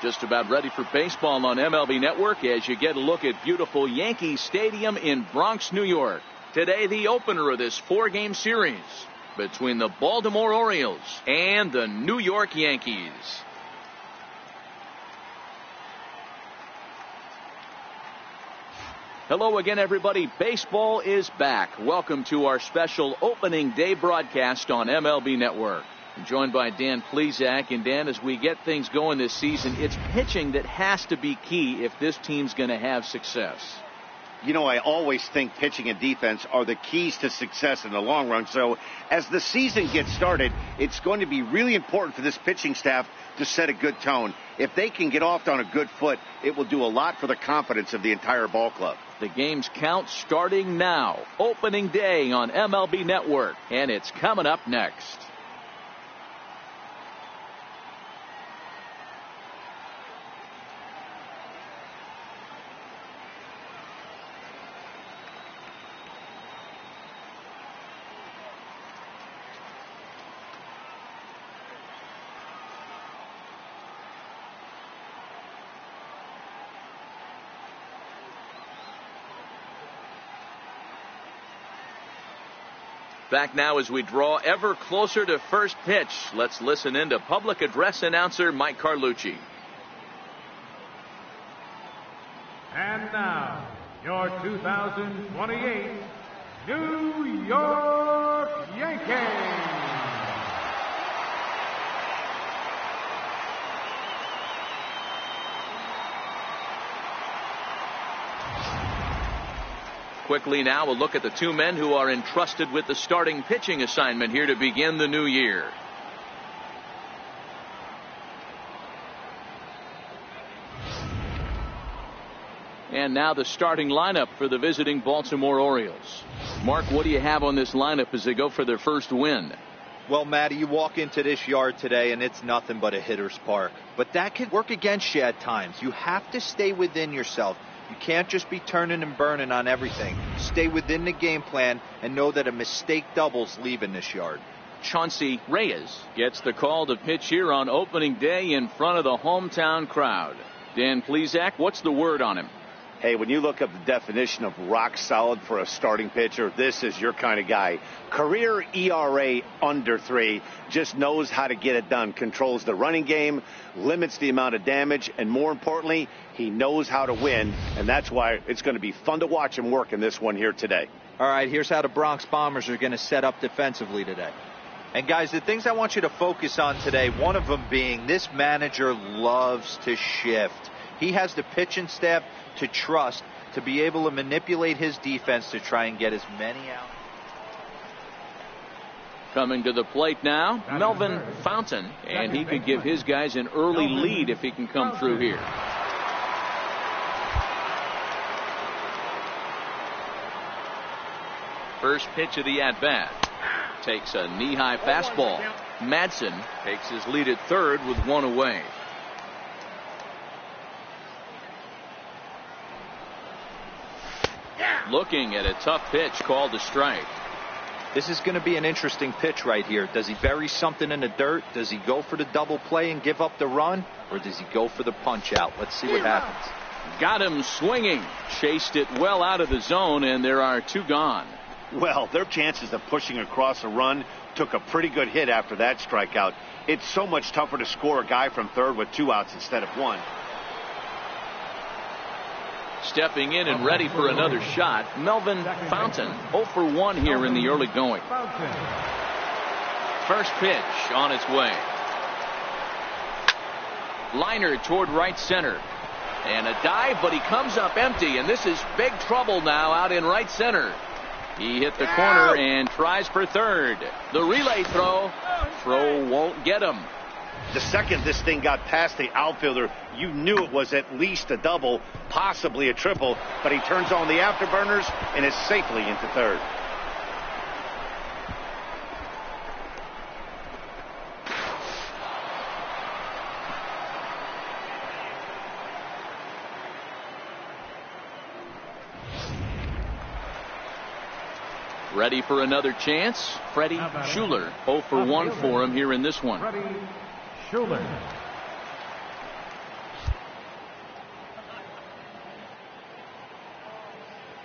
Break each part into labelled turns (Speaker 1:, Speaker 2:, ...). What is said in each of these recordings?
Speaker 1: Just about ready for baseball on MLB Network as you get a look at beautiful Yankee Stadium in Bronx, New York. Today, the opener of this four-game series between the Baltimore Orioles and the New York Yankees. Hello again, everybody. Baseball is back. Welcome to our special opening day broadcast on MLB Network. I'm joined by Dan Plesac. And Dan, as we get things going this season, it's pitching that has to be key if this team's going to have success.
Speaker 2: You know, I always think pitching and defense are the keys to success in the long run. So as the season gets started, it's going to be really important for this pitching staff to set a good tone. If they can get off on a good foot, it will do a lot for the confidence of the entire ball club.
Speaker 1: The game's count starting now. Opening day on MLB Network. And it's coming up next. Back now as we draw ever closer to first pitch. Let's listen in to public address announcer Mike Carlucci.
Speaker 3: And now, your 2028 New York Yankees.
Speaker 1: Quickly now, a look at the two men who are entrusted with the starting pitching assignment here to begin the new year. And now the starting lineup for the visiting Baltimore Orioles. Mark, what do you have on this lineup as they go for their first win?
Speaker 4: Well, Matty, you walk into this yard today and it's nothing but a hitter's park. But that can work against you at times. You have to stay within yourself. You can't just be turning and burning on everything. Stay within the game plan and know that a mistake doubles leaving this yard.
Speaker 1: Chauncey Reyes gets the call to pitch here on opening day in front of the hometown crowd. Dan Plesac, what's the word on him?
Speaker 2: Hey, when you look up the definition of rock solid for a starting pitcher, this is your kind of guy. Career ERA under 3, just knows how to get it done, controls the running game, limits the amount of damage, and more importantly, he knows how to win, and that's why it's going to be fun to watch him work in this one here today.
Speaker 4: All right, here's how the Bronx Bombers are going to set up defensively today. And guys, the things I want you to focus on today, one of them being this manager loves to shift. He has the pitching staff to trust to be able to manipulate his defense to try and get as many out.
Speaker 1: Coming to the plate now, Melvin Fontaine, and he could give his guys an early lead if he can come through here. First pitch of the at-bat. Takes a knee-high fastball. Madsen takes his lead at third with one away. Looking at a tough pitch called a strike.
Speaker 4: This is going to be an interesting pitch right here. Does he bury something in the dirt? Does he go for the double play and give up the run? Or does he go for the punch out? Let's see what happens.
Speaker 1: Got him swinging. Chased it well out of the zone, and there are two gone.
Speaker 2: Well, their chances of pushing across a run took a pretty good hit after that strikeout. It's so much tougher to score a guy from third with 2 outs instead of 1.
Speaker 1: Stepping in and ready for another shot, Melvin Fontaine, 0 for 1 here in the early going. First pitch on its way. Liner toward right center. And a dive, but he comes up empty, and this is big trouble now out in right center. He hit the corner and tries for third. The relay throw won't get him.
Speaker 2: The second this thing got past the outfielder, you knew it was at least a double, possibly a triple, but he turns on the afterburners and is safely into third.
Speaker 1: Ready for another chance? Freddie Schuler, 0 for 1 for him here in this one.
Speaker 3: Freddie Schuler.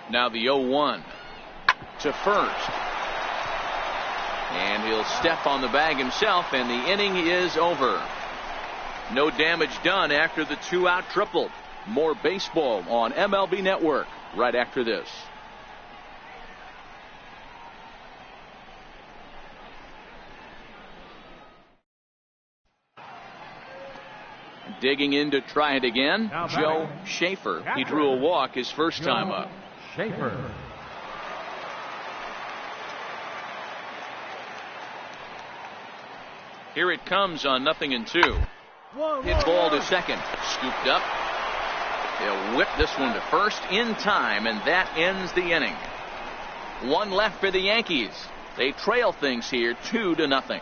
Speaker 1: Now the 0-1 to first. And he'll step on the bag himself, and the inning is over. No damage done after the 2-out triple. More baseball on MLB Network right after this. Digging in to try it again, Joe Schaefer. He drew a walk his first time up.
Speaker 3: Schaefer.
Speaker 1: Here it comes on 0-2. Hit ball to second. Scooped up. They'll whip this one to first in time, and that ends the inning. One left for the Yankees. They trail things here 2-0.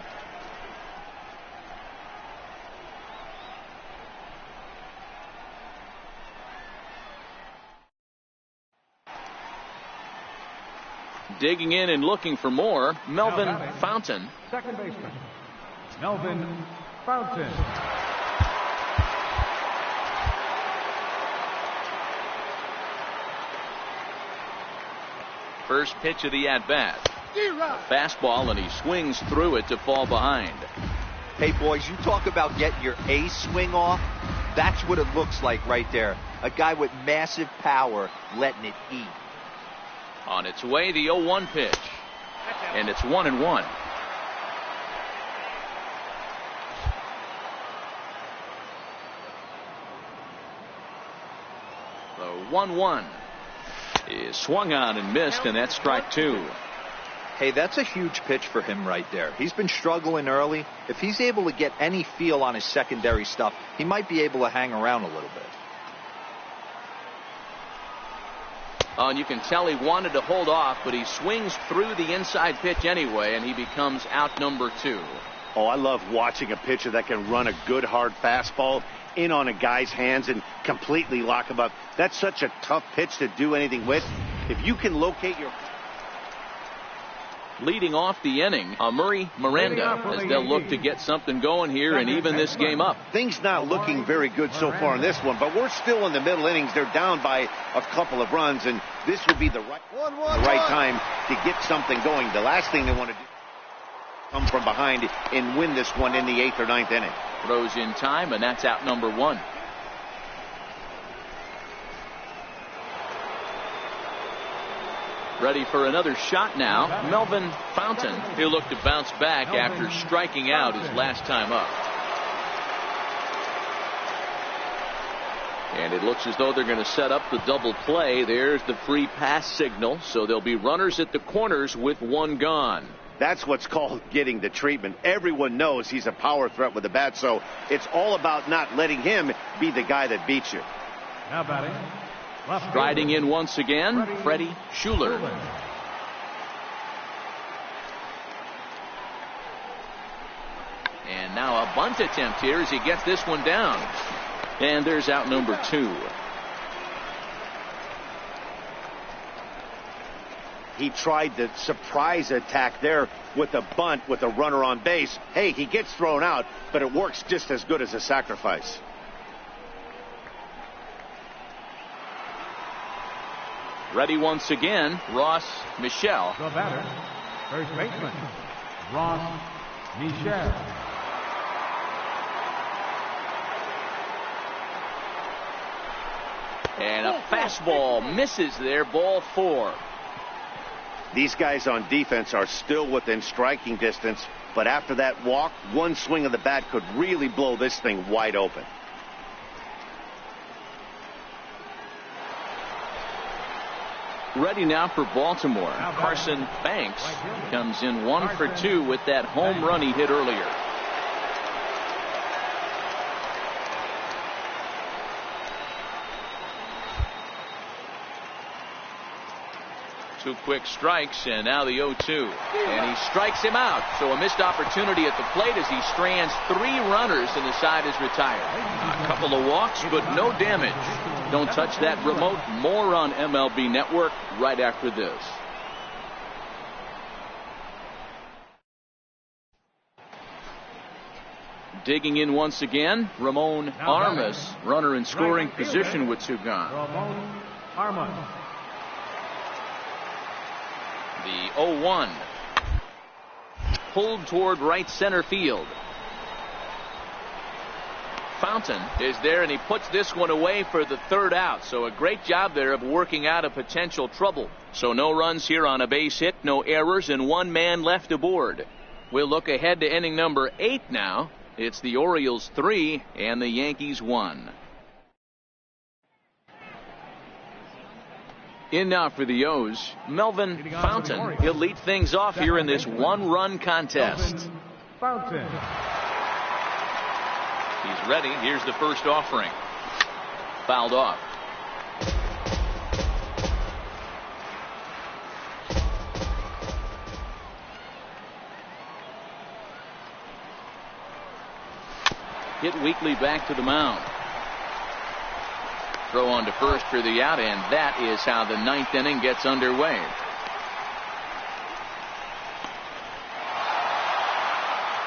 Speaker 1: Digging in and looking for more, Melvin Fontaine.
Speaker 3: Second baseman, Melvin Fontaine.
Speaker 1: First pitch of the at-bat. Fastball, and he swings through it to fall behind.
Speaker 4: Hey, boys, you talk about getting your A swing off. That's what it looks like right there. A guy with massive power letting it eat.
Speaker 1: On its way, the 0-1 pitch. And it's 1-1. The 1-1 is swung on and missed, and that's strike 2.
Speaker 4: Hey, that's a huge pitch for him right there. He's been struggling early. If he's able to get any feel on his secondary stuff, he might be able to hang around a little bit.
Speaker 1: And you can tell he wanted to hold off, but he swings through the inside pitch anyway, and he becomes out number 2.
Speaker 2: Oh, I love watching a pitcher that can run a good hard fastball in on a guy's hands and completely lock him up. That's such a tough pitch to do anything with. If you can locate your...
Speaker 1: Leading off the inning, Murray Miranda, as they'll look to get something going here and even this game up.
Speaker 2: Things not looking very good so far in this one, but we're still in the middle innings. They're down by a couple of runs, and this would be the right time to get something going. The last thing they want to do is come from behind and win this one in the 8th or 9th inning.
Speaker 1: Throws in time, and that's out number 1. Ready for another shot now. Melvin Fontaine. He'll look to bounce back after striking out his last time up. And it looks as though they're going to set up the double play. There's the free pass signal. So there'll be runners at the corners with one gone.
Speaker 2: That's what's called getting the treatment. Everyone knows he's a power threat with the bat, so it's all about not letting him be the guy that beats you.
Speaker 3: Now batting.
Speaker 1: Striding in once again, Freddie Schuler. And now a bunt attempt here as he gets this one down. And there's out number 2.
Speaker 2: He tried the surprise attack there with a bunt with a runner on base. Hey, he gets thrown out, but it works just as good as a sacrifice.
Speaker 1: Ready once again, Ross Michel.
Speaker 3: The batter, first baseman, Ross Michel.
Speaker 1: And a fastball misses there, ball 4.
Speaker 2: These guys on defense are still within striking distance, but after that walk, one swing of the bat could really blow this thing wide open.
Speaker 1: Ready now for Baltimore. Carson Banks comes in 1 for 2 with that home run he hit earlier. Two quick strikes, and now the 0-2. And he strikes him out. So a missed opportunity at the plate as he strands 3 runners and the side is retired. A couple of walks, but no damage. Don't touch that remote. More on MLB Network right after this. Digging in once again, Ramon Armas, runner in scoring position with 2 gone.
Speaker 3: Ramon Armas.
Speaker 1: The 0-1. Pulled toward right center field. Fountain is there, and he puts this one away for the third out. So a great job there of working out a potential trouble. So no runs here on a base hit, no errors, and one man left aboard. We'll look ahead to inning number 8 now. It's the Orioles 3 and the Yankees 1. In now for the O's, Melvin Fontaine. He'll lead things off here in this one-run contest.
Speaker 3: Fountain.
Speaker 1: He's ready. Here's the first offering. Fouled off. Hit weakly back to the mound. Throw on to first for the out, and that is how the 9th inning gets underway.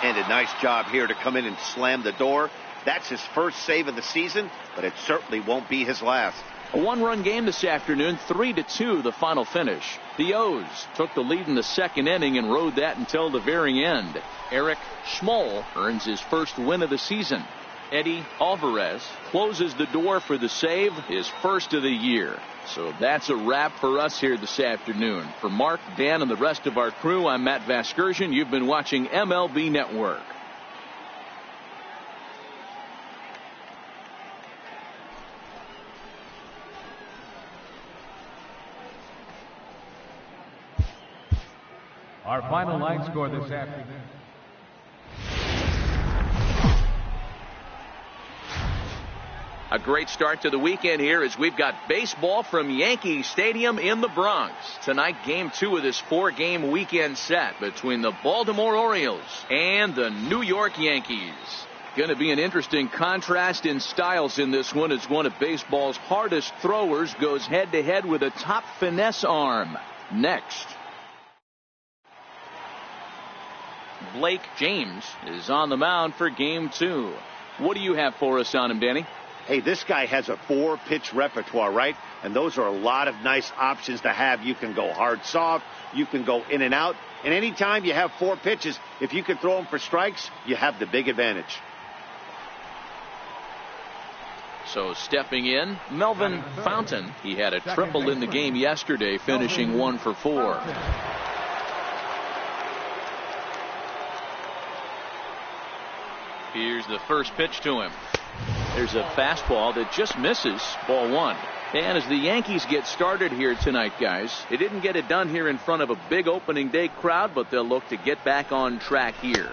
Speaker 2: And a nice job here to come in and slam the door. That's his first save of the season, but it certainly won't be his last.
Speaker 1: A one-run game this afternoon, 3-2 the final finish. The O's took the lead in the second inning and rode that until the very end. Eric Schmoll earns his first win of the season. Eddie Alvarez closes the door for the save, his first of the year. So that's a wrap for us here this afternoon. For Mark, Dan, and the rest of our crew, I'm Matt Vasgersian. You've been watching MLB Network.
Speaker 3: Our final line score this afternoon.
Speaker 1: A great start to the weekend here as we've got baseball from Yankee Stadium in the Bronx. Tonight, game 2 of this 4-game weekend set between the Baltimore Orioles and the New York Yankees. Going to be an interesting contrast in styles in this one as one of baseball's hardest throwers goes head-to-head with a top finesse arm. Next. Blake James is on the mound for game 2. What do you have for us on him, Danny?
Speaker 2: Hey, this guy has a 4-pitch repertoire, right? And those are a lot of nice options to have. You can go hard, soft. You can go in and out. And anytime you have 4 pitches, if you can throw them for strikes, you have the big advantage.
Speaker 1: So stepping in, Melvin Fontaine. He had a triple in the game yesterday, finishing 1 for 4. Here's the first pitch to him. There's a fastball that just misses, ball 1. And as the Yankees get started here tonight, guys, they didn't get it done here in front of a big opening day crowd, but they'll look to get back on track here.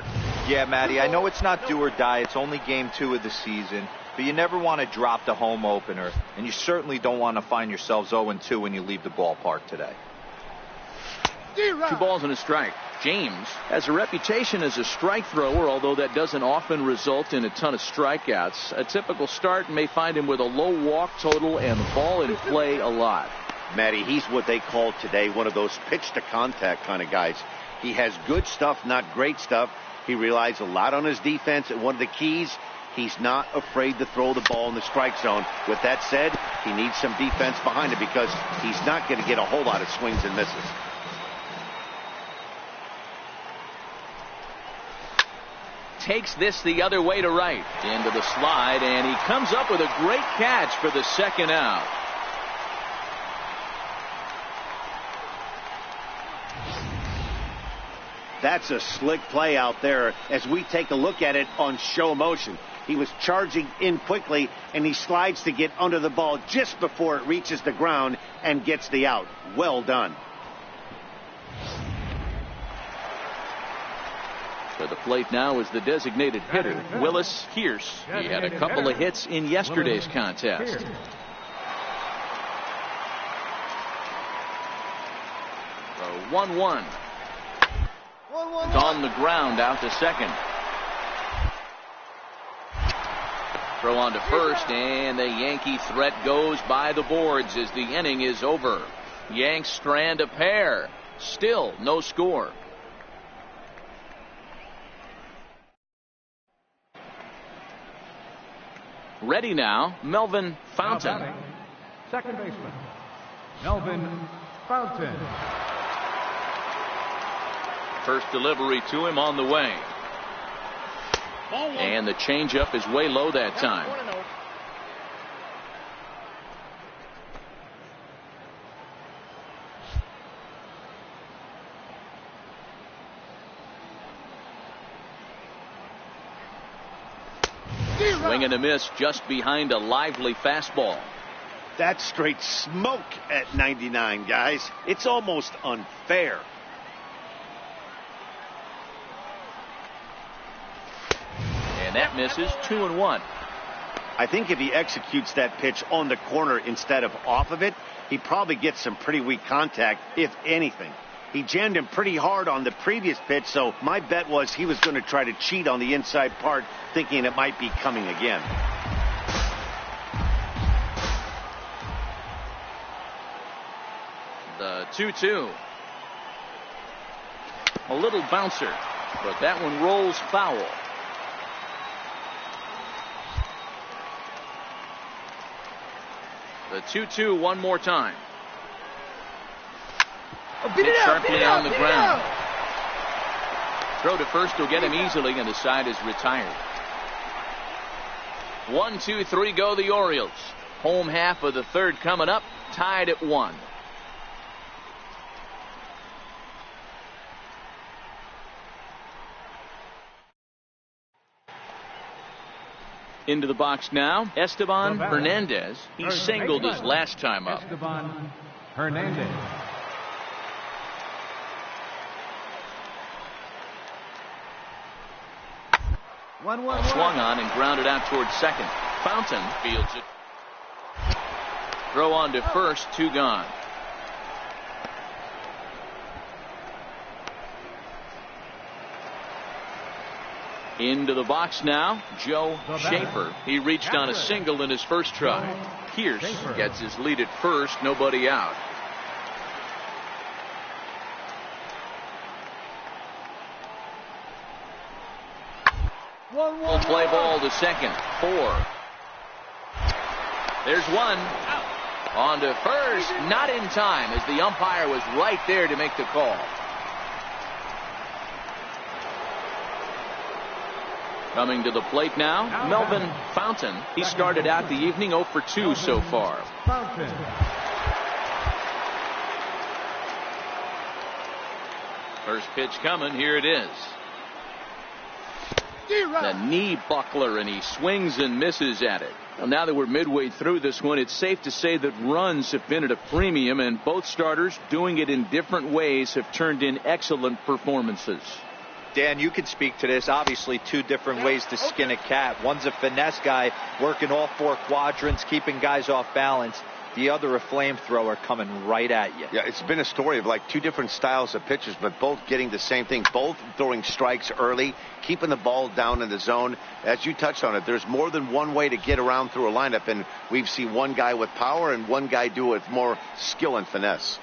Speaker 4: Yeah, Matty, I know it's not do or die. It's only game 2 of the season, but you never want to drop the home opener, and you certainly don't want to find yourselves 0-2 when you leave the ballpark today.
Speaker 1: 2 balls and a strike. James has a reputation as a strike thrower, although that doesn't often result in a ton of strikeouts. A typical start may find him with a low walk total and ball in play a lot.
Speaker 2: Matty, he's what they call today one of those pitch to contact kind of guys. He has good stuff, not great stuff. He relies a lot on his defense, and one of the keys, he's not afraid to throw the ball in the strike zone. With that said, he needs some defense behind him because he's not going to get a whole lot of swings and misses.
Speaker 1: Takes this the other way to right. Into the slide, and he comes up with a great catch for the second out.
Speaker 2: That's a slick play out there as we take a look at it on show motion. He was charging in quickly, and he slides to get under the ball just before it reaches the ground and gets the out. Well done.
Speaker 1: For the plate now is the designated hitter, Willis Kearse. He had a couple of hits in yesterday's contest. 1-1. On the ground out to second. Throw on to first, and the Yankee threat goes by the boards as the inning is over. Yanks strand a pair. Still no score. Ready now, Melvin Fontaine.
Speaker 3: Second baseman, Melvin Fontaine.
Speaker 1: First delivery to him on the way. And the changeup is way low that time. Swing and a miss just behind a lively fastball.
Speaker 2: That's straight smoke at 99, guys. It's almost unfair.
Speaker 1: And that misses. 2-1.
Speaker 2: I think if he executes that pitch on the corner instead of off of it, he probably gets some pretty weak contact, if anything. He jammed him pretty hard on the previous pitch, so my bet was he was going to try to cheat on the inside part, thinking it might be coming again.
Speaker 1: The 2-2. A little bouncer, but that one rolls foul. The 2-2 one more time. Hit sharply on the ground. Throw to first will get him easily, and the side is retired. 1, 2, 3 go the Orioles. Home half of the third coming up, tied at 1. Into the box now, Esteban Hernandez. He singled his last time up.
Speaker 3: Esteban Hernandez.
Speaker 1: Swung on and grounded out towards second. Fountain fields it. Throw on to first, 2 gone. Into the box now, Joe Schaefer. He reached on a single in his first try. Pierce gets his lead at first, nobody out. Will play ball to second. 4. There's one. On to first, not in time, as the umpire was right there to make the call. Coming to the plate now, Melvin Fontaine. He started out the evening 0 for 2 so far. First pitch coming, here it is. The knee buckler, and he swings and misses at it. Well, now that we're midway through this one, it's safe to say that runs have been at a premium, and both starters, doing it in different ways, have turned in excellent performances.
Speaker 4: Dan, you can speak to this. Obviously, 2 different ways to skin a cat. One's a finesse guy working all 4 quadrants, keeping guys off balance. The other, a flamethrower coming right at you.
Speaker 2: Yeah, it's been a story of like 2 different styles of pitchers, but both getting the same thing. Both throwing strikes early, keeping the ball down in the zone. As you touched on it, there's more than one way to get around through a lineup, and we've seen one guy with power and one guy do it with more skill and finesse.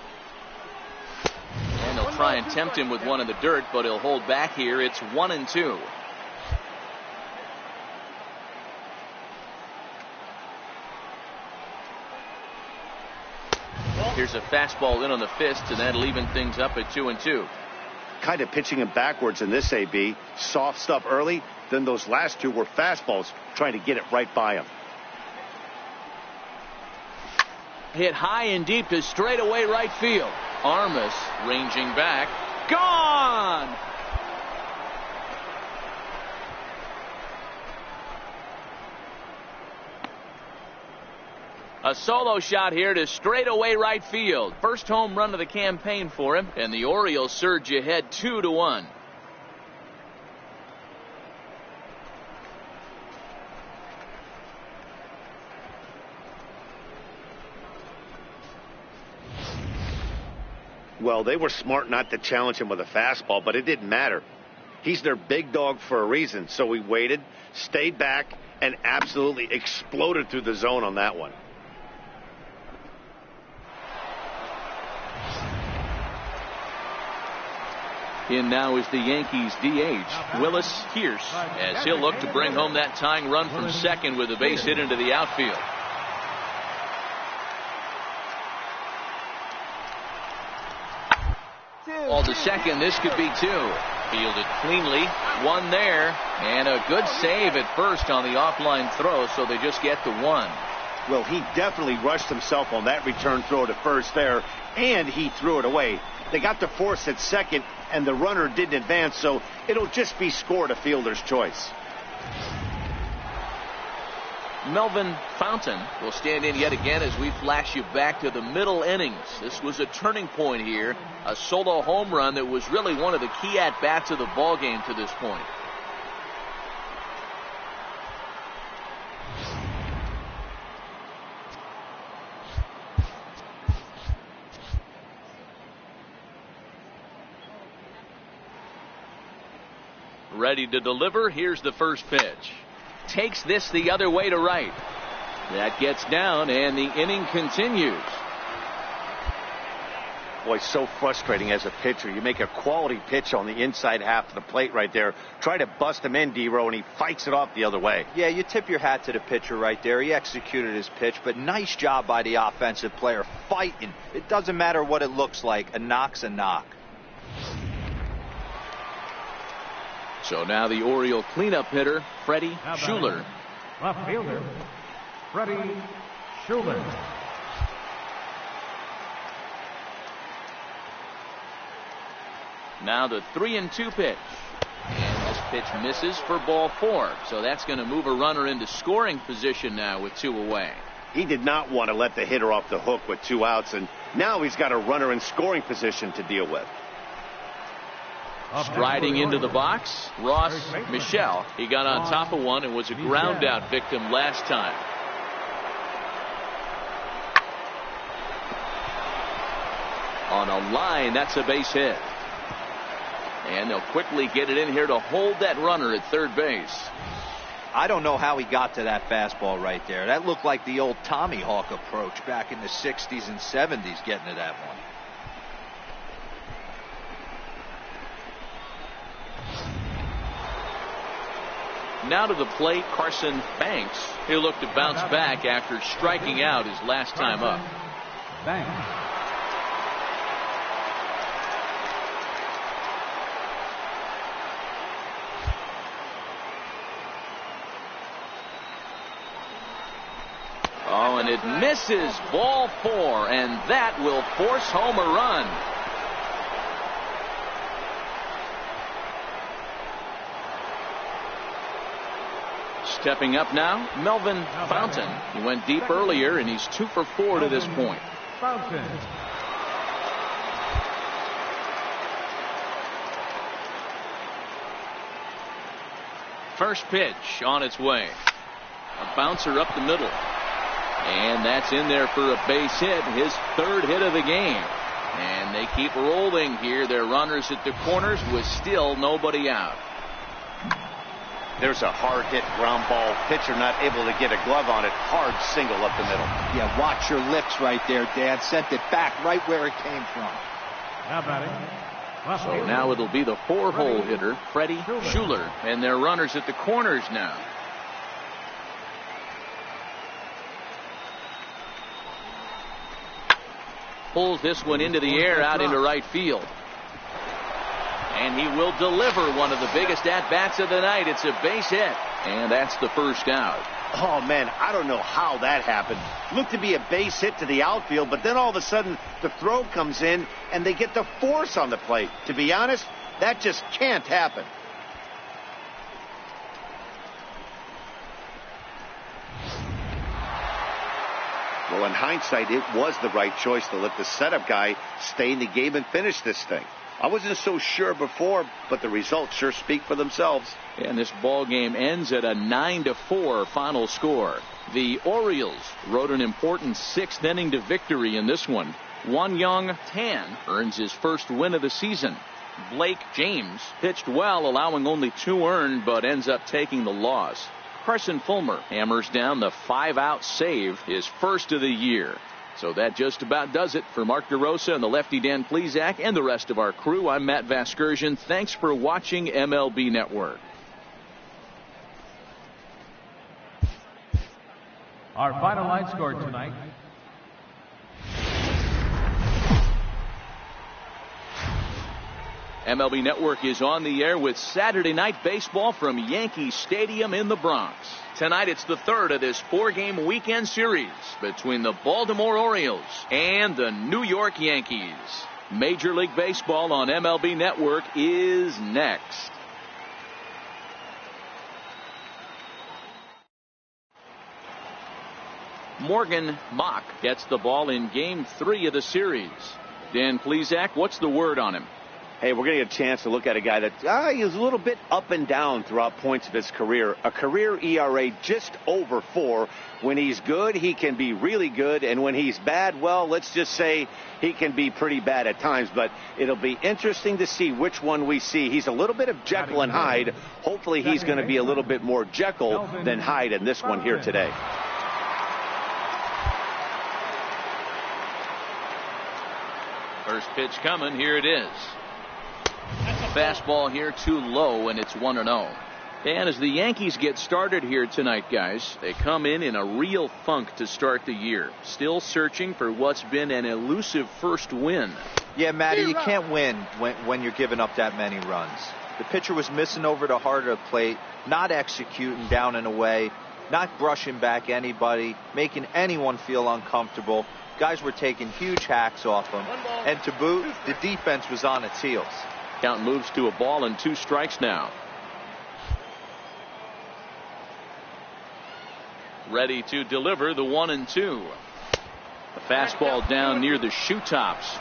Speaker 1: And they'll try and tempt him with one in the dirt, but he'll hold back here. It's 1-2. Here's a fastball in on the fist, and that'll even things up at 2-2.
Speaker 2: Kind of pitching him backwards in this AB. Soft stuff early, then those last 2 were fastballs, trying to get it right by him.
Speaker 1: Hit high and deep to straightaway right field. Armas ranging back. Gone! A solo shot here to straightaway right field. First home run of the campaign for him, and the Orioles surge ahead 2-1.
Speaker 2: Well, they were smart not to challenge him with a fastball, but it didn't matter. He's their big dog for a reason, so he waited, stayed back, and absolutely exploded through the zone on that one.
Speaker 1: In now is the Yankees DH, Willis Pierce, as he'll look to bring home that tying run from second with a base hit into the outfield. Ball to second. This could be two. Fielded cleanly. One there. And a good save at first on the offline throw, so they just get to one.
Speaker 2: Well, he definitely rushed himself on that return throw to first there, and he threw it away. They got to force at second, and the runner didn't advance, so it'll just be scored a fielder's choice.
Speaker 1: Melvin Fontaine will stand in yet again as we flash you back to the middle innings. This was a turning point here, a solo home run that was really one of the key at-bats of the ballgame to this point. Ready to deliver. Here's the first pitch. Takes this the other way to right. That gets down, and the inning continues.
Speaker 2: Boy, so frustrating as a pitcher. You make a quality pitch on the inside half of the plate right there. Try to bust him in, D-Row, and he fights it off the other way.
Speaker 4: Yeah, you tip your hat to the pitcher right there. He executed his pitch, but nice job by the offensive player fighting. It doesn't matter what it looks like. A knock's a knock.
Speaker 1: So now the Oriole cleanup hitter, Freddie Schuler.
Speaker 3: Left fielder, Freddie Schuler.
Speaker 1: Now the 3-2 pitch. And this pitch misses for ball 4. So that's going to move a runner into scoring position now with 2 away.
Speaker 2: He did not want to let the hitter off the hook with 2 outs, and now he's got a runner in scoring position to deal with.
Speaker 1: Striding into the box, Ross Michel. He got on top of one and was a ground out victim last time. On a line, that's a base hit. And they'll quickly get it in here to hold that runner at third base.
Speaker 4: I don't know how he got to that fastball right there. That looked like the old Tommy Hawk approach back in the 60s and 70s getting to that one.
Speaker 1: Now to the plate, Carson Banks. He'll look to bounce back after striking out his last time up.
Speaker 3: Banks.
Speaker 1: Oh, and it misses. Ball 4, and that will force home a run. Stepping up now, Melvin Fontaine. He went deep earlier, and he's 2 for 4 to this point.
Speaker 3: Fountain.
Speaker 1: First pitch on its way. A bouncer up the middle. And that's in there for a base hit, his 3rd hit of the game. And they keep rolling here. Their runners at the corners with still nobody out.
Speaker 2: There's a hard hit ground ball. Pitcher not able to get a glove on it. Hard single up the middle.
Speaker 4: Yeah, watch your lips right there, Dad. Sent it back right where it came from.
Speaker 3: Now batting. Left
Speaker 1: So
Speaker 3: fielder.
Speaker 1: now it'll be the 4-hole hitter, Freddie Schuler. And their runners at the corners now. Pulls this one into the air out into right field. And he will deliver one of the biggest at-bats of the night. It's a base hit. And that's the first out.
Speaker 2: Oh, man, I don't know how that happened. Looked to be a base hit to the outfield, but then all of a sudden the throw comes in and they get the force on the plate. To be honest, that just can't happen. Well, in hindsight, it was the right choice to let the setup guy stay in the game and finish this thing. I wasn't so sure before, but the results sure speak for themselves.
Speaker 1: And this ball game ends at a 9-4 final score. The Orioles rode an important 6th inning to victory in this one. Won-Young Tan earns his first win of the season. Blake James pitched well, allowing only 2 earned, but ends up taking the loss. Carson Fulmer hammers down the 5-out save, his first of the year. So that just about does it for Mark DeRosa and the lefty Dan Plesac and the rest of our crew. I'm Matt Vasgersian. Thanks for watching MLB Network.
Speaker 3: Our final line score tonight.
Speaker 1: MLB Network is on the air with Saturday Night Baseball from Yankee Stadium in the Bronx. Tonight it's the third of this 4-game weekend series between the Baltimore Orioles and the New York Yankees. Major League Baseball on MLB Network is next. Morgan Mock gets the ball in Game 3 of the series. Dan Plesac, what's the word on him?
Speaker 2: Hey, we're going to get a chance to look at a guy that he was a little bit up and down throughout points of his career. A career ERA just over 4. When he's good, he can be really good. And when he's bad, well, let's just say he can be pretty bad at times. But it'll be interesting to see which one we see. He's a little bit of Jekyll and Hyde. Hopefully he's going to be a little bit more Jekyll than Hyde in this one here today.
Speaker 1: First pitch coming. Here it is. Fastball here too low, and it's 1-0. And as the Yankees get started here tonight, guys, they come in a real funk to start the year. Still searching for what's been an elusive first win.
Speaker 4: Yeah, Matty, you can't win when you're giving up that many runs. The pitcher was missing over the heart of the plate, not executing down and away, not brushing back anybody, making anyone feel uncomfortable. Guys were taking huge hacks off him. And to boot, the defense was on its heels.
Speaker 1: Count moves to a ball and 2 strikes now. Ready to deliver the 1-2. The fastball down near the shoe tops.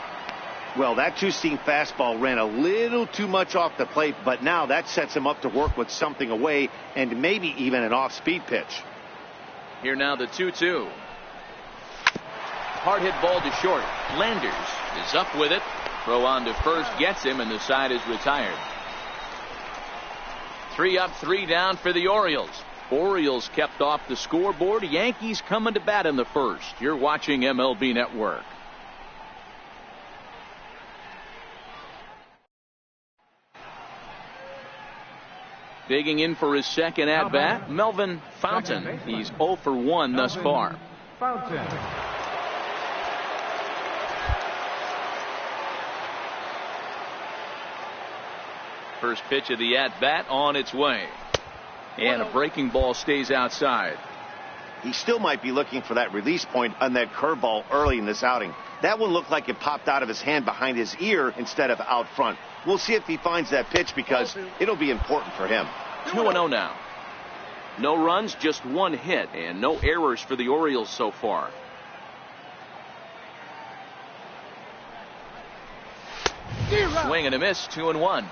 Speaker 2: Well, that two-seam fastball ran a little too much off the plate, but now that sets him up to work with something away and maybe even an off-speed pitch.
Speaker 1: Here now the 2-2. Hard hit ball to short. Landers is up with it. Throw on to first gets him, and the side is retired. 3 up, 3 down for the Orioles. Orioles kept off the scoreboard. Yankees coming to bat in the first. You're watching MLB Network. Digging in for his second at bat, Melvin Fontaine. He's 0 for 1 thus far.
Speaker 3: Fountain.
Speaker 1: First pitch of the at-bat on its way. And a breaking ball stays outside.
Speaker 2: He still might be looking for that release point on that curveball early in this outing. That one looked like it popped out of his hand behind his ear instead of out front. We'll see if he finds that pitch because it'll be important for him.
Speaker 1: 2-0 now. No runs, just 1 hit, and no errors for the Orioles so far. Swing and a miss, 2-1.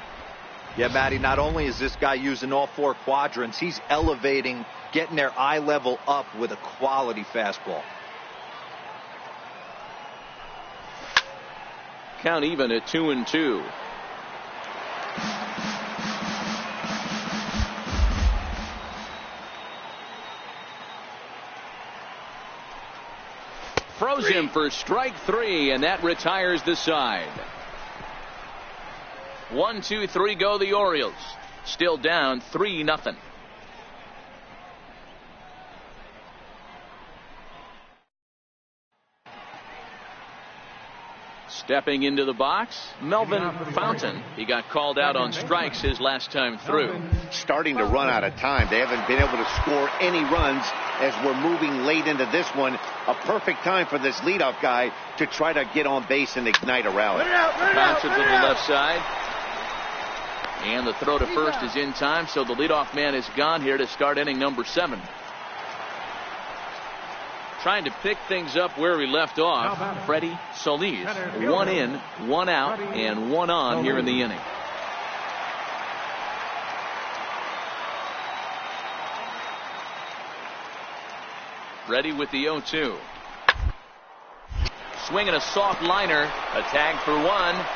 Speaker 4: Yeah, Matty, not only is this guy using all 4 quadrants, he's elevating, getting their eye level up with a quality fastball.
Speaker 1: Count even at 2-2. Froze him for strike 3, and that retires the side. 1, 2, 3 go the Orioles. Still down 3-0. Stepping into the box, Melvin Fontaine. He got called out on strikes his last time through.
Speaker 2: Starting to run out of time. They haven't been able to score any runs as we're moving late into this one. A perfect time for this leadoff guy to try to get on base and ignite a rally.
Speaker 1: Bouncer to the left side. And the throw to first is in time, so the leadoff man is gone here to start inning number 7. Trying to pick things up where we left off, Freddie Solis. 1 in, 1 out, and 1 on here in the inning. Ready with the 0-2. Swinging a soft liner, a tag for 1.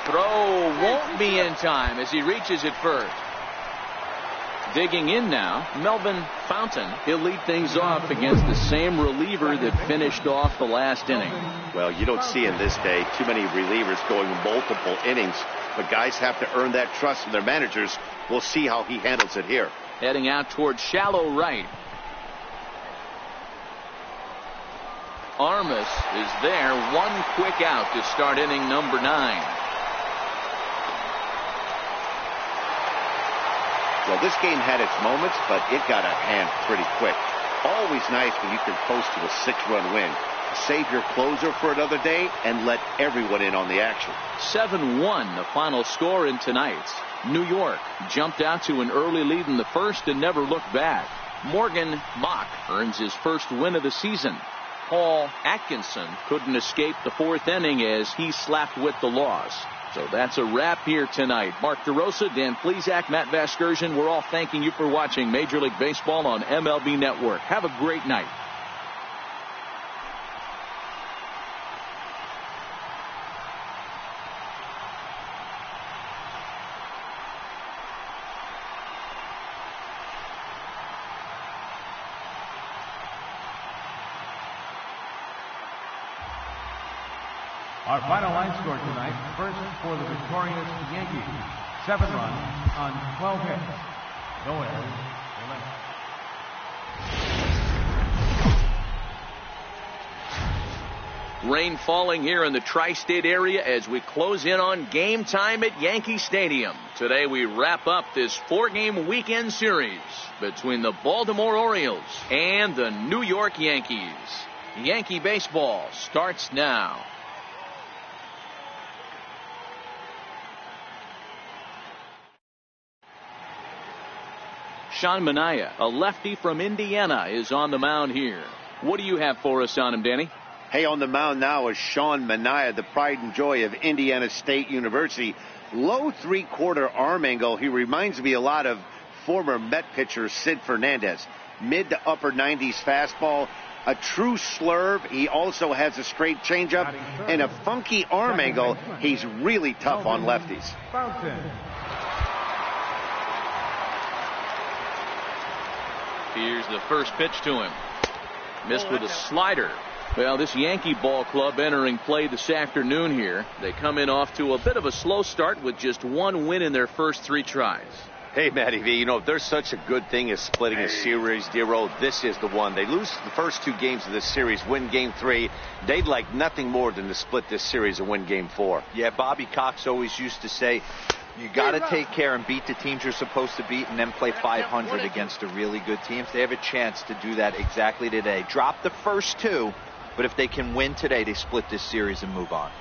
Speaker 1: Throw won't be in time as he reaches it first. Digging in now, Melvin Fontaine. He'll lead things off against the same reliever that finished off the last inning.
Speaker 2: Well, you don't see in this day too many relievers going multiple innings, but guys have to earn that trust from their managers. We'll see how he handles it here.
Speaker 1: Heading out towards shallow right. Armas is there. 1 quick out to start inning number 9.
Speaker 2: Well, this game had its moments, but it got out of hand pretty quick. Always nice when you can coast to a 6-run win. Save your closer for another day and let everyone in on the action.
Speaker 1: 7-1 the final score in tonight's. New York jumped out to an early lead in the first and never looked back. Morgan Mock earns his first win of the season. Paul Atkinson couldn't escape the fourth inning as he slapped with the loss. So that's a wrap here tonight. Mark DeRosa, Dan Plesac, Matt Vasgersian, we're all thanking you for watching Major League Baseball on MLB Network. Have a great night.
Speaker 3: Our final line score tonight, first for the victorious Yankees, 7 runs on 12 hits. No errors, 11.
Speaker 1: Rain falling here in the tri-state area as we close in on game time at Yankee Stadium. Today we wrap up this 4-game weekend series between the Baltimore Orioles and the New York Yankees. Yankee baseball starts now. Sean Manaea, a lefty from Indiana, is on the mound here. What do you have for us on him, Danny?
Speaker 2: Hey, on the mound now is Sean Manaea, the pride and joy of Indiana State University. Low 3/4 arm angle. He reminds me a lot of former Met pitcher Sid Fernandez. Mid to upper 90s fastball. A true slurve. He also has a straight changeup and a funky arm angle. He's really tough on lefties.
Speaker 3: Fontaine.
Speaker 1: Here's the first pitch to him. Missed with a slider. Well, this Yankee ball club entering play this afternoon here. They come in off to a bit of a slow start with just 1 win in their first 3 tries.
Speaker 2: Hey, Matty V, you know, if there's such a good thing as splitting a series, Dero, this is the one. They lose the first 2 games of this series, win game 3. They'd like nothing more than to split this series and win game 4.
Speaker 4: Yeah, Bobby Cox always used to say, you got to take care and beat the teams you're supposed to beat and then play 500 against the really good teams. They have a chance to do that exactly today. Drop the first 2, but if they can win today, they split this series and move on.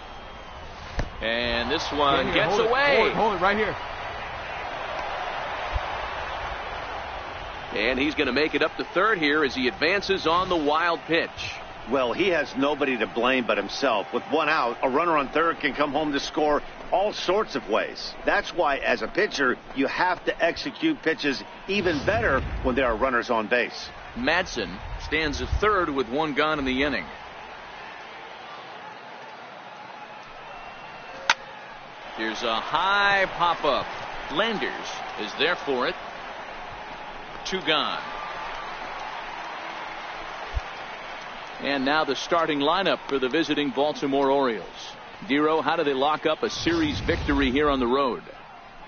Speaker 1: And this one gets away.
Speaker 3: Hold it right here.
Speaker 1: And he's going to make it up to third here as he advances on the wild pitch.
Speaker 2: Well, he has nobody to blame but himself. With 1 out, a runner on third can come home to score all sorts of ways. That's why, as a pitcher, you have to execute pitches even better when there are runners on base.
Speaker 1: Madsen stands at third with 1 gone in the inning. Here's a high pop-up. Landers is there for it. 2 gone. And now the starting lineup for the visiting Baltimore Orioles. Dero, how do they lock up a series victory here on the road?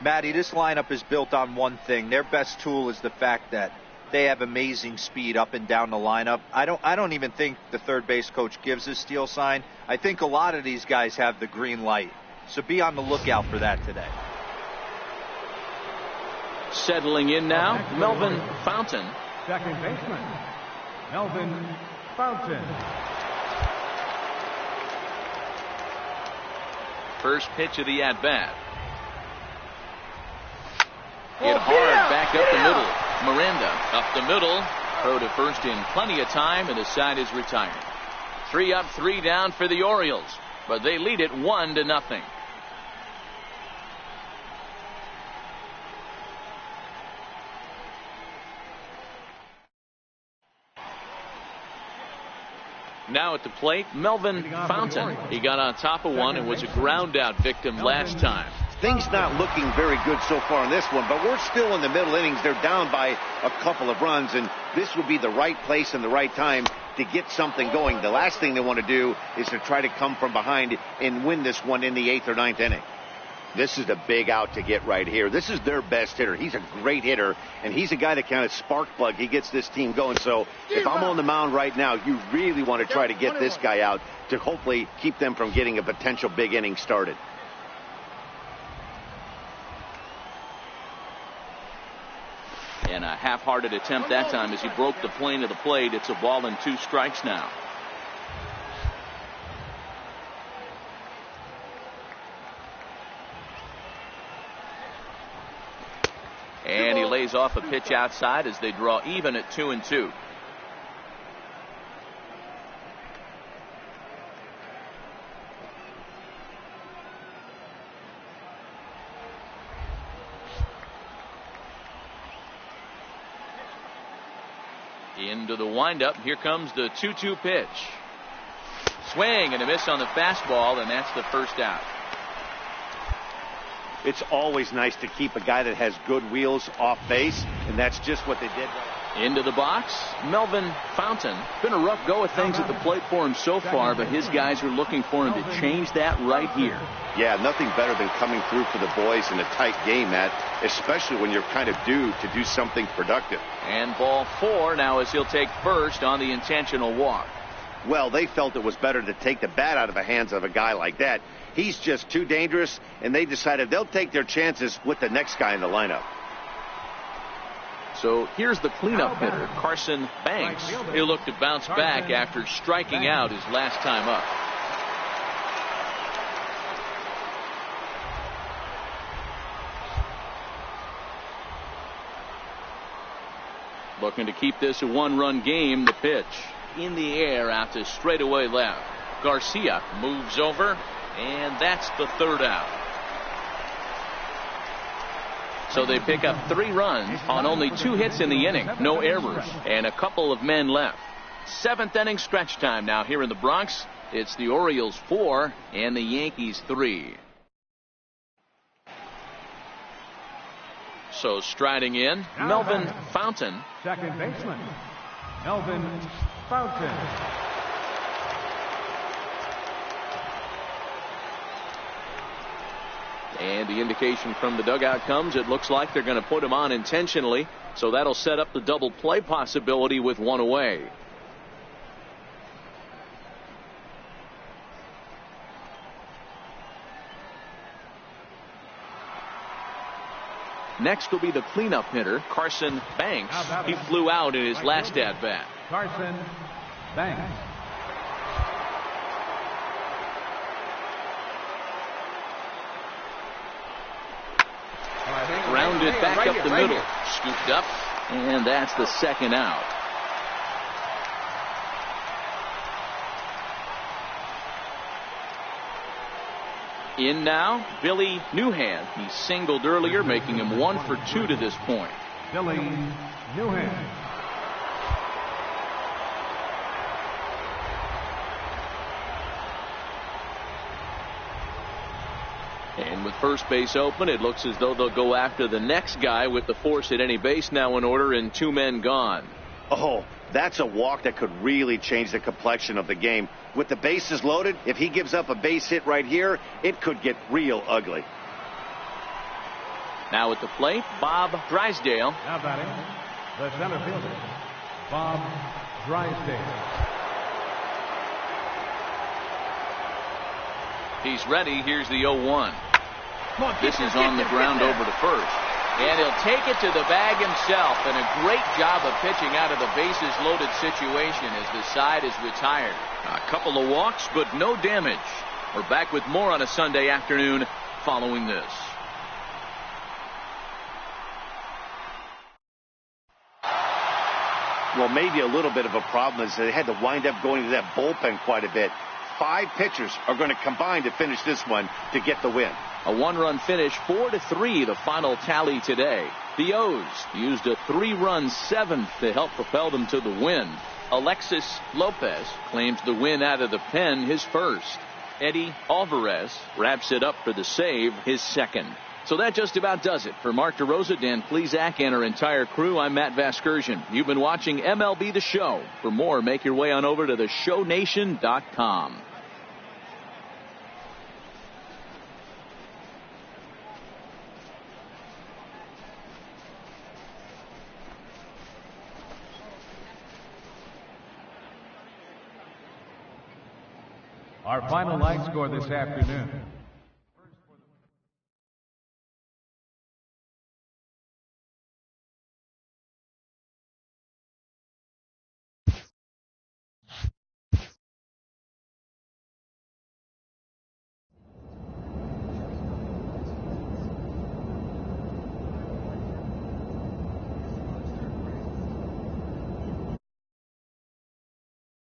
Speaker 4: Matty, this lineup is built on one thing. Their best tool is the fact that they have amazing speed up and down the lineup. I don't even think the third base coach gives a steal sign. I think a lot of these guys have the green light. So be on the lookout for that today.
Speaker 1: Settling in now, Melvin Fontaine.
Speaker 3: Second baseman, Melvin Fontaine.
Speaker 1: First pitch of the at-bat. Hit hard back up the middle. Miranda up the middle. Throw to first in plenty of time, and the side is retired. 3 up, 3 down for the Orioles, but they lead it 1-0. Now at the plate, Melvin Fontaine. He got on top of one and was a ground out victim last time.
Speaker 2: Things not looking very good so far in this one, but we're still in the middle innings. They're down by a couple of runs, and this would be the right place and the right time to get something going. The last thing they want to do is to try to come from behind and win this one in the 8th or 9th inning. This is the big out to get right here. This is their best hitter. He's a great hitter, and he's a guy that kind of spark plug. He gets this team going. So if I'm on the mound right now, you really want to try to get this guy out to hopefully keep them from getting a potential big inning started.
Speaker 1: And a half-hearted attempt that time as he broke the plane of the plate. It's a ball and 2 strikes now. And he lays off a pitch outside as they draw even at 2-2. Into the windup. Here comes the 2-2 pitch. Swing and a miss on the fastball, and that's the first out.
Speaker 2: It's always nice to keep a guy that has good wheels off base, and that's just what they did.
Speaker 1: Into the box, Melvin Fontaine. Been a rough go of things at the plate for him so far, but his guys are looking for him to change that right here.
Speaker 2: Yeah, nothing better than coming through for the boys in a tight game, Matt, especially when you're kind of due to do something productive.
Speaker 1: And ball 4 now as he'll take first on the intentional walk.
Speaker 2: Well, they felt it was better to take the bat out of the hands of a guy like that. He's just too dangerous, and they decided they'll take their chances with the next guy in the lineup.
Speaker 1: So here's the cleanup hitter, Carson Banks. He'll look to bounce back after striking out his last time up. Looking to keep this a 1-run game. The pitch in the air out to straightaway left. Garcia moves over, and that's the 3rd out. So they pick up 3 runs on only 2 hits in the inning. No errors and a couple of men left. 7th inning stretch time now here in the Bronx. It's the Orioles 4 and the Yankees 3. So striding in, Melvin Fontaine.
Speaker 3: Second baseman, Melvin Fontaine.
Speaker 1: And the indication from the dugout comes, it looks like they're going to put him on intentionally. So that'll set up the double play possibility with 1 away. Next will be the cleanup hitter, Carson Banks. He flew out in his last at-bat.
Speaker 3: Carson Banks.
Speaker 1: Grounded back up the middle. Scooped up, and that's the 2nd out. In now, Billy Newhand. He singled earlier, making him 1 for 2 to this point.
Speaker 3: Billy Newhand.
Speaker 1: And with first base open, it looks as though they'll go after the next guy with the force at any base now in order and 2 men gone.
Speaker 2: Oh, that's a walk that could really change the complexion of the game. With the bases loaded, if he gives up a base hit right here, it could get real ugly.
Speaker 1: Now at the plate, Bob Drysdale.
Speaker 3: Now batting, the center fielder, Bob Drysdale.
Speaker 1: He's ready. Here's the 0-1. This is on the ground over to first. And he'll take it to the bag himself. And a great job of pitching out of the bases loaded situation as the side is retired. A couple of walks, but no damage. We're back with more on a Sunday afternoon following this.
Speaker 2: Well, maybe a little bit of a problem is they had to wind up going to that bullpen quite a bit. 5 pitchers are going to combine to finish this one to get the win.
Speaker 1: A 1-run finish, 4-3, the final tally today. The O's used a 3-run 7th to help propel them to the win. Alexis Lopez claims the win out of the pen, his first. Eddie Alvarez wraps it up for the save, his second. So that just about does it. For Mark DeRosa, Dan Plesac, and our entire crew, I'm Matt Vasgersian. You've been watching MLB The Show. For more, make your way on over to theshownation.com.
Speaker 3: Our final line score this afternoon.